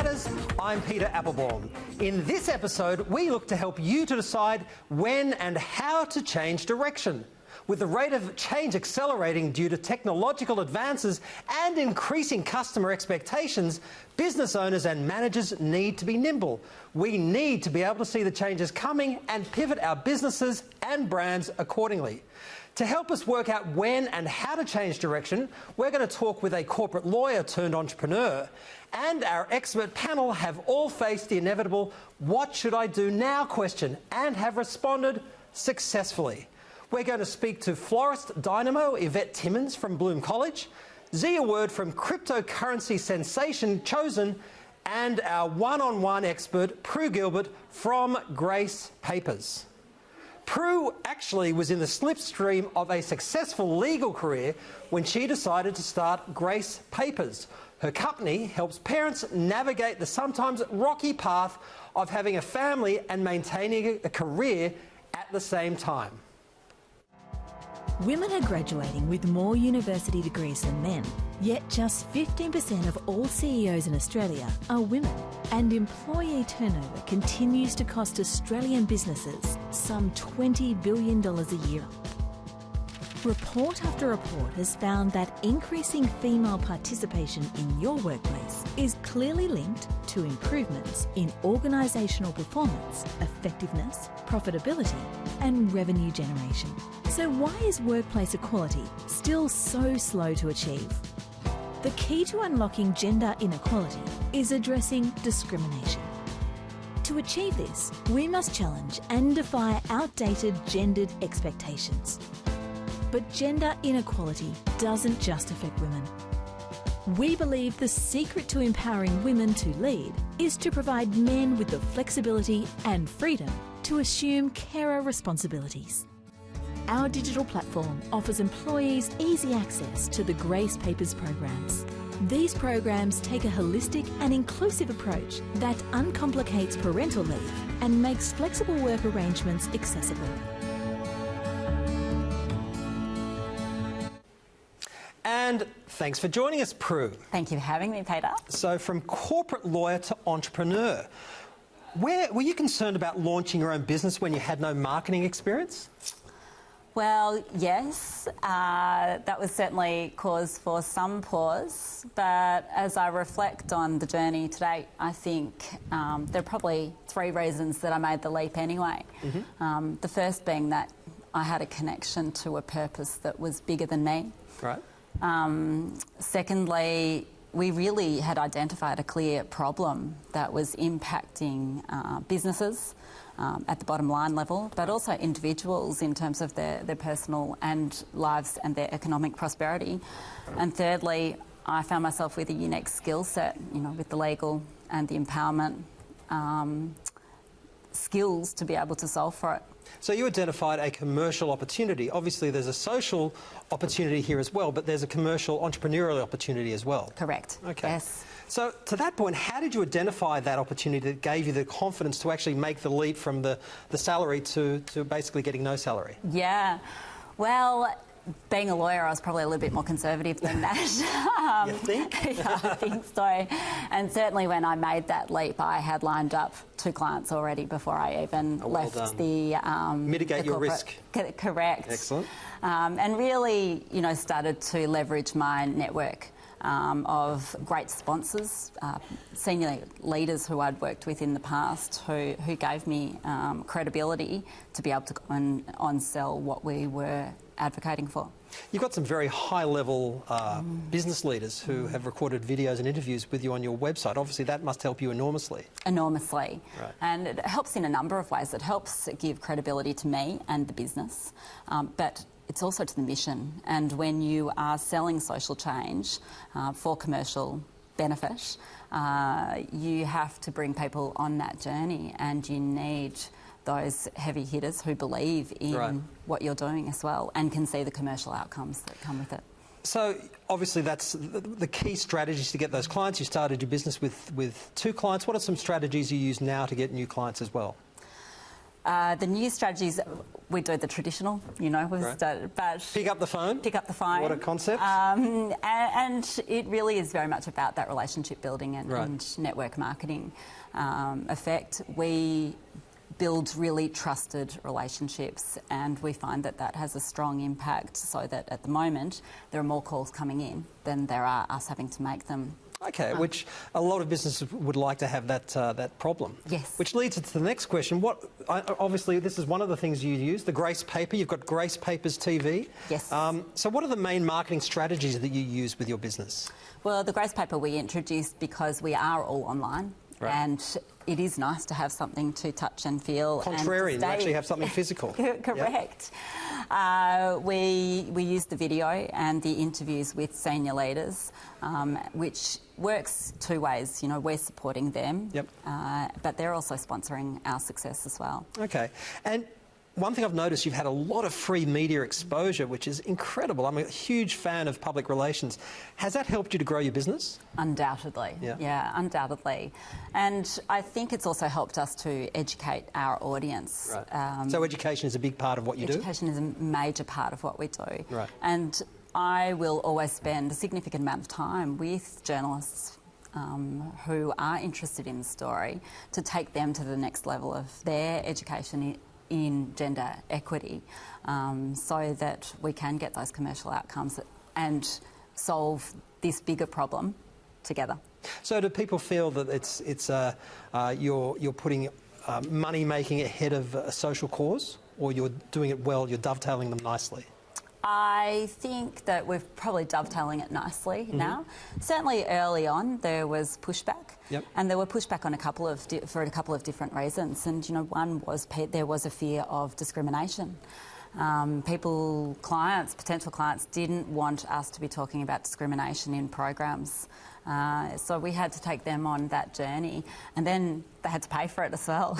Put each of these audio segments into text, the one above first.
Accelerators. I'm Peter Applebaum. In this episode, we look to help you to decide when and how to change direction. With the rate of change accelerating due to technological advances and increasing customer expectations, business owners and managers need to be nimble. We need to be able to see the changes coming and pivot our businesses and brands accordingly. To help us work out when and how to change direction, we're going to talk with a corporate lawyer turned entrepreneur. And our expert panel have all faced the inevitable "what should I do now" question and have responded successfully. We're going to speak to florist dynamo Yvette Timmins from Bloom College, Zia Word from cryptocurrency sensation Chosen, and our one-on-one expert Prue Gilbert from Grace Papers. Prue actually was in the slipstream of a successful legal career when she decided to start Grace Papers. Her company helps parents navigate the sometimes rocky path of having a family and maintaining a career at the same time. Women are graduating with more university degrees than men, yet just 15% of all CEOs in Australia are women. And employee turnover continues to cost Australian businesses some $20 billion a year. Report after report has found that increasing female participation in your workplace is clearly linked to improvements in organisational performance, effectiveness, profitability and revenue generation. So why is workplace equality still so slow to achieve? The key to unlocking gender inequality is addressing discrimination. To achieve this, we must challenge and defy outdated gendered expectations. But gender inequality doesn't just affect women. We believe the secret to empowering women to lead is to provide men with the flexibility and freedom to assume carer responsibilities. Our digital platform offers employees easy access to the Grace Papers programs. These programs take a holistic and inclusive approach that uncomplicates parental leave and makes flexible work arrangements accessible. And thanks for joining us, Prue. Thank you for having me, Peter. So from corporate lawyer to entrepreneur, were you concerned about launching your own business when you had no marketing experience? Well, yes, that was certainly cause for some pause, but as I reflect on the journey today, I think there are probably three reasons that I made the leap anyway. Mm-hmm. The first being that I had a connection to a purpose that was bigger than me. Right. Secondly, we really had identified a clear problem that was impacting businesses at the bottom line level, but also individuals in terms of their personal and lives and their economic prosperity. And thirdly, I found myself with a unique skill set, with the legal and the empowerment skills to be able to solve for it. So you identified a commercial opportunity. Obviously there's a social opportunity here as well, but there's a commercial entrepreneurial opportunity as well. Correct. Okay. Yes. So to that point, how did you identify that opportunity that gave you the confidence to actually make the leap from the salary to basically getting no salary? Yeah. Well, being a lawyer, I was probably a little bit more conservative than that. You think? Yeah, I think so. And certainly when I made that leap, I had lined up 2 clients already before I even left the mitigate your risk. Correct. Excellent. And really, started to leverage my network of great sponsors, senior leaders who I'd worked with in the past, who gave me credibility to be able to go and on-sell what we were advocating for. You've got some very high-level business leaders who have recorded videos and interviews with you on your website. Obviously, that must help you enormously. Enormously. Right. And it helps in a number of ways. It helps give credibility to me and the business, but it's also to the mission. And when you are selling social change for commercial benefit, you have to bring people on that journey, and you need those heavy hitters who believe in what you're doing as well and can see the commercial outcomes that come with it. So obviously that's the key strategies to get those clients. You started your business with 2 clients. What are some strategies you use now to get new clients as well? The new strategies, we do the traditional, we've started, but Pick up the phone. pick up the phone. What a concept. And it really is very much about that relationship building and network marketing effect. We build really trusted relationships, and we find that that has a strong impact, so that at the moment there are more calls coming in than there are us having to make them. Okay, which a lot of businesses would like to have that problem. Yes. Which leads us to the next question. Obviously, this is one of the things you use, the Grace Paper. You've got Grace Papers TV. Yes. So what are the main marketing strategies that you use with your business? Well, the Grace Paper we introduced because we are all online. Right. And it is nice to have something to touch and feel. Contrarian, and you actually have something physical. Correct. Yep. We use the video and the interviews with senior leaders, which works two ways. We're supporting them, but they're also sponsoring our success as well. Okay. And one thing I've noticed, you've had a lot of free media exposure, which is incredible. I'm a huge fan of public relations. Has that helped you to grow your business? Undoubtedly. Yeah, undoubtedly. And I think it's also helped us to educate our audience. Right. So education is a big part of what you do? Education is a major part of what we do. Right. And I will always spend a significant amount of time with journalists who are interested in the story to take them to the next level of their education in gender equity, so that we can get those commercial outcomes and solve this bigger problem together. So do people feel that you're putting money making ahead of a social cause, or you're doing it well, you're dovetailing them nicely? I think that we're probably dovetailing it nicely now. Certainly early on there was pushback, and there were pushback on for a couple of different reasons. And one was there was a fear of discrimination. Potential clients didn't want us to be talking about discrimination in programs. So we had to take them on that journey, and then they had to pay for it as well.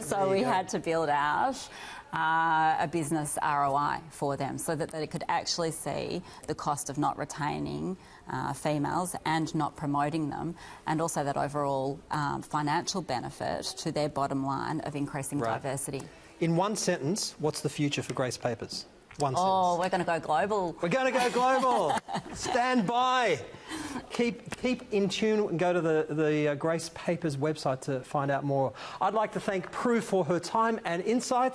So we had to build out a business ROI for them, so that they could actually see the cost of not retaining females and not promoting them, and also that overall financial benefit to their bottom line of increasing diversity. In one sentence, what's the future for Grace Papers? One sentence. Oh, we're going to go global. We're going to go global. Stand by. Keep in tune and go to the Grace Papers website to find out more. I'd like to thank Prue for her time and insights.